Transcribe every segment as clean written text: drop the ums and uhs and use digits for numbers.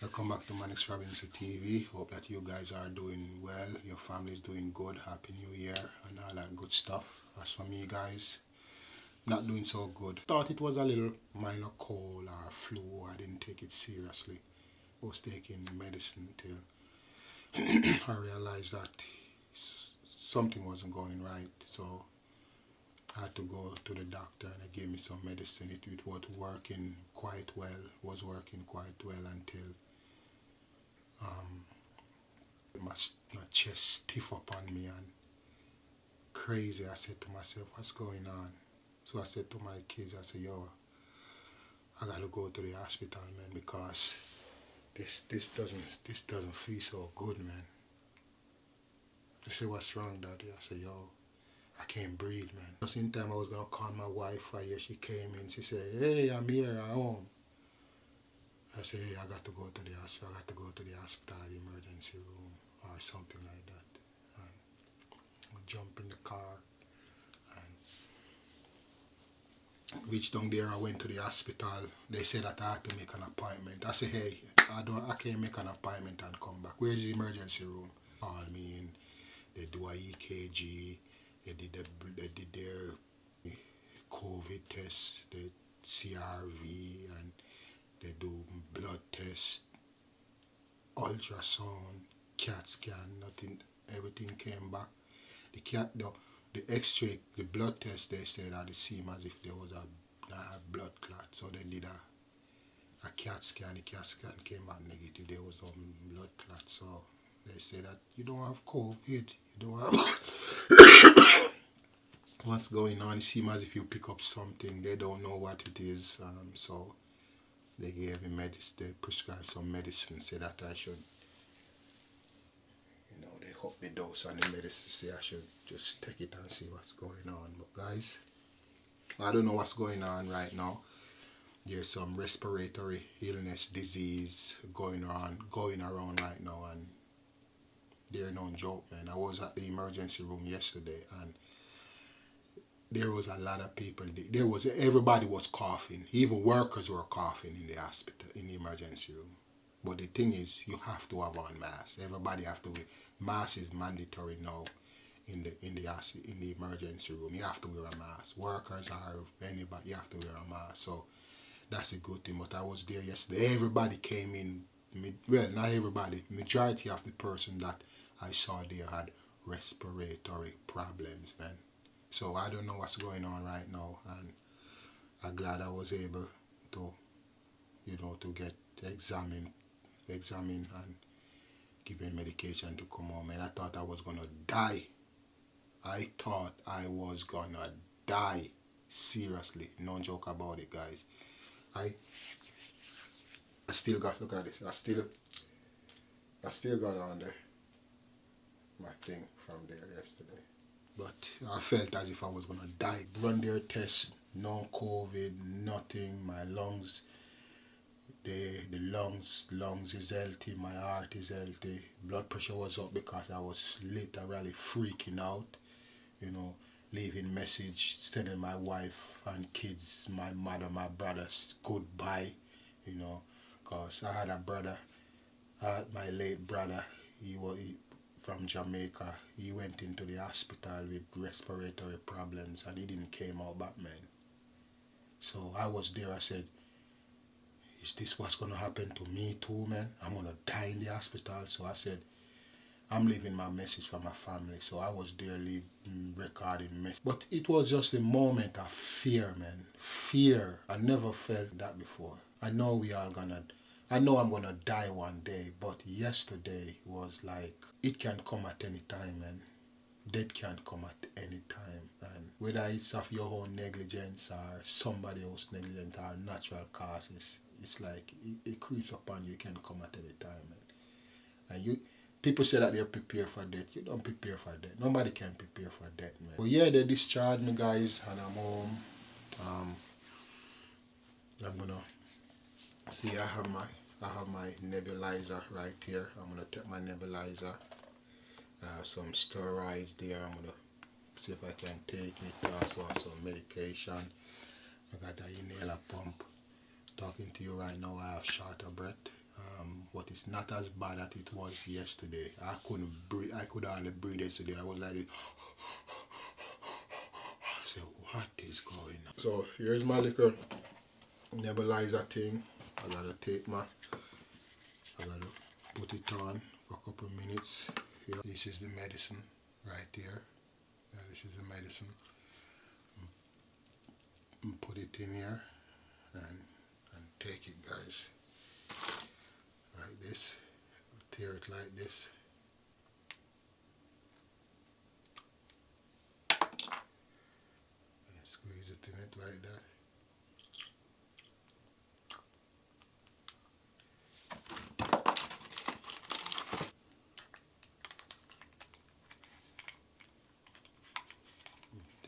Welcome back to Manix Robinson TV. Hope that you guys are doing well, your family is doing good, Happy New Year and all that good stuff. As for me guys, not doing so good. Thought it was a little minor cold or flu, I didn't take it seriously. I was taking medicine till I realized that something wasn't going right, so I had to go to the doctor and they gave me some medicine. It was working quite well until my chest stiff up on me and crazy. I said to myself, what's going on? So I said to my kids, I said, yo, I gotta go to the hospital, man, because this doesn't feel so good, man. They said, what's wrong, Daddy? I said, yo, I can't breathe, man. Just in time I was gonna call my wife, I hear she came in, she said, hey, I'm here at home. I said, hey, I got to go to the hospital, the emergency room or something like that. And I jumped in the car and reached down there. I went to the hospital. They said that I had to make an appointment. I said, hey, I can't make an appointment and come back. Where's the emergency room? Call me in. They do a EKG. They did their COVID test, the CRV, and they do blood test, ultrasound, CAT scan, nothing, everything came back. The X-ray, the blood test, they said that it seemed as if there was a blood clot. So they did a CAT scan. The CAT scan came back negative. There was some blood clot. So they said that you don't have COVID. You don't have what's going on. It seems as if you pick up something. They don't know what it is. So they gave me medicine. They prescribed some medicine. Said that I should, they hope the dose on the medicine. Say I should just take it and see what's going on. But guys, I don't know what's going on right now. There's some respiratory illness, disease going around right now, and they're no joke, man. I was at the emergency room yesterday, and there was a lot of people. Everybody was coughing. Even workers were coughing in the hospital, in the emergency room. But the thing is, you have to have on mask. Everybody have to wear mask. Is mandatory now in the emergency room. You have to wear a mask. Workers or anybody, you have to wear a mask. So that's a good thing. But I was there yesterday. Everybody came in. Well, not everybody. Majority of the person that I saw there had respiratory problems, man. So I don't know what's going on right now, and I'm glad I was able to, to get examined and given medication to come home. And I thought I was gonna die. I thought I was gonna die. Seriously, no joke about it, guys. I still got, look at this. I still got on my thing from there yesterday. But I felt as if I was gonna die. Run their test, no COVID, nothing. My lungs, the lungs is healthy. My heart is healthy. Blood pressure was up because I was literally freaking out. Leaving message, sending my wife and kids, my mother, my brothers goodbye. Cause I had a brother, my late brother. He from Jamaica. He went into the hospital with respiratory problems and he didn't came out back, man. So I was there. I said, is this what's going to happen to me too, man? I'm going to die in the hospital. So I said, I'm leaving my message for my family. So I was there recording message. But it was just a moment of fear, man. Fear. I never felt that before. I know I'm gonna die one day, but yesterday was like, it can come at any time, man. Death can come at any time. And whether it's of your own negligence or somebody else's negligence or natural causes, it's like, it creeps upon you. It can come at any time, man. And people say that they're prepared for death. You don't prepare for death. Nobody can prepare for death, man. But yeah, they discharged me, guys, and I'm home. I'm gonna see. I have my nebulizer right here. I'm gonna take my nebulizer. Some steroids there. I'm gonna see if I can take it. Also have some medication. I got an inhaler pump. Talking to you right now, I have short of breath. but it's not as bad as it was yesterday. I couldn't breathe. I could hardly breathe yesterday. I was like this. I said, what is going on? So here's my little nebulizer thing. I gotta put it on for a couple of minutes. Here. This is the medicine right here. Yeah, this is the medicine. And put it in here and take it, guys. Like this. Tear it like this. And squeeze it in it like that.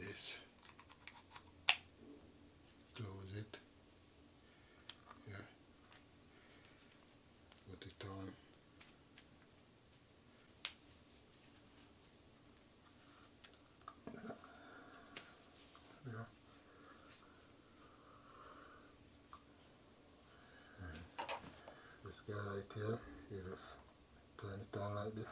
This. Close it. Yeah. Put it on. Yeah. This guy right here, you just turn it on like this.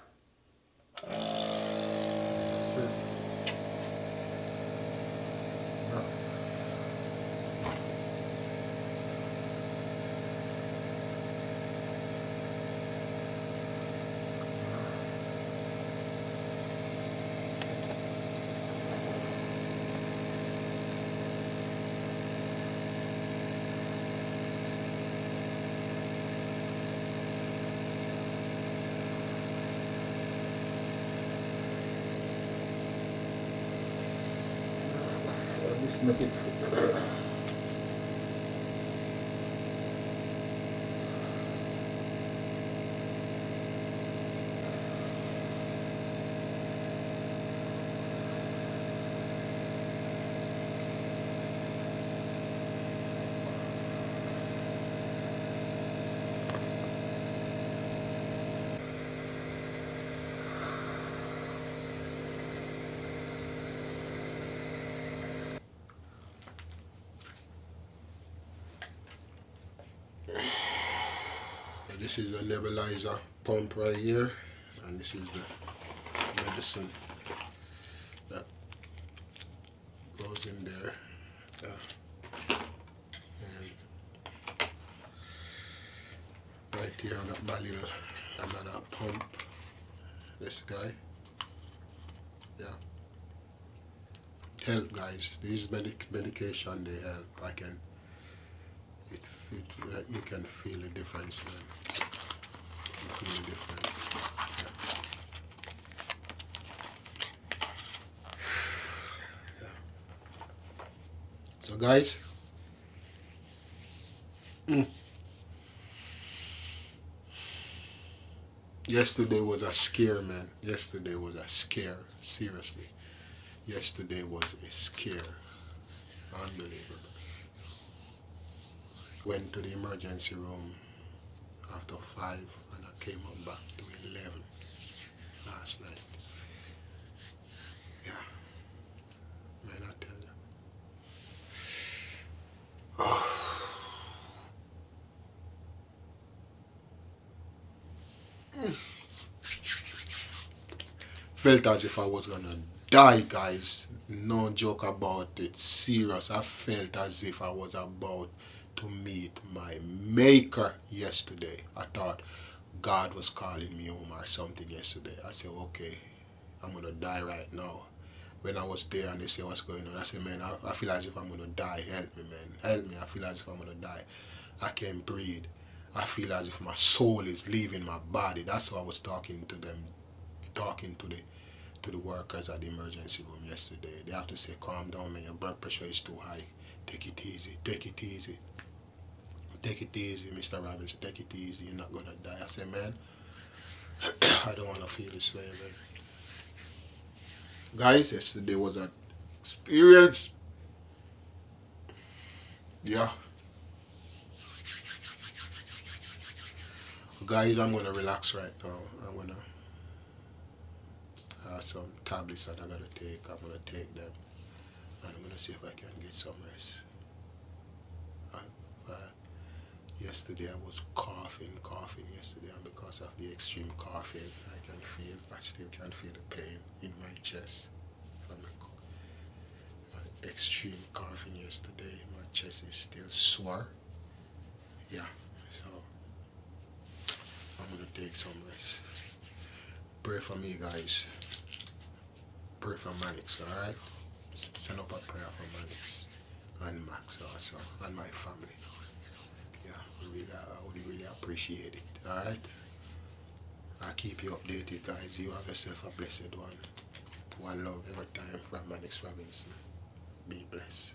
Just make it. This is the nebulizer pump right here, and this is the medicine that goes in there. And right here I got my little another pump. This guy, yeah. Help, guys. These medication, they help. You can feel the difference, man. You can feel the difference. Yeah. Yeah. So, guys, yesterday was a scare, man. Yesterday was a scare. Seriously. Yesterday was a scare. Unbelievable. Went to the emergency room after 5 and I came up back to 11 last night. Yeah. Man, I tell you. Oh. Felt as if I was gonna die, guys. No joke about it. Serious. I felt as if I was about to meet my maker yesterday. I thought God was calling me home or something yesterday. I said, okay, I'm gonna die right now. When I was there and they say what's going on, I said, man, I feel as if I'm gonna die. Help me, man. Help me. I feel as if I'm gonna die. I can't breathe. I feel as if my soul is leaving my body. That's how I was talking to them, talking to the workers at the emergency room yesterday. They have to say, calm down, man, your blood pressure is too high. Take it easy, take it easy. Take it easy, Mr. Robinson, take it easy, you're not gonna die. I said, man, I don't wanna feel this way, man. Guys, yesterday was an experience. Yeah. Guys, I'm gonna relax right now. I'm gonna have some tablets that I gotta take. I'm gonna take them. And I'm gonna see if I can get some rest. Yesterday I was coughing yesterday. coughing. I still can feel the pain in my chest from the extreme coughing yesterday. My chest is still sore. Yeah, so I'm gonna take some rest. Pray for me, guys. Pray for Manix, alright? Send up a prayer for Manix and Max also, and my family. Yeah, I would really appreciate it, alright? I'll keep you updated, guys. You have yourself a blessed one. One love every time from Manix Robinson. Be blessed.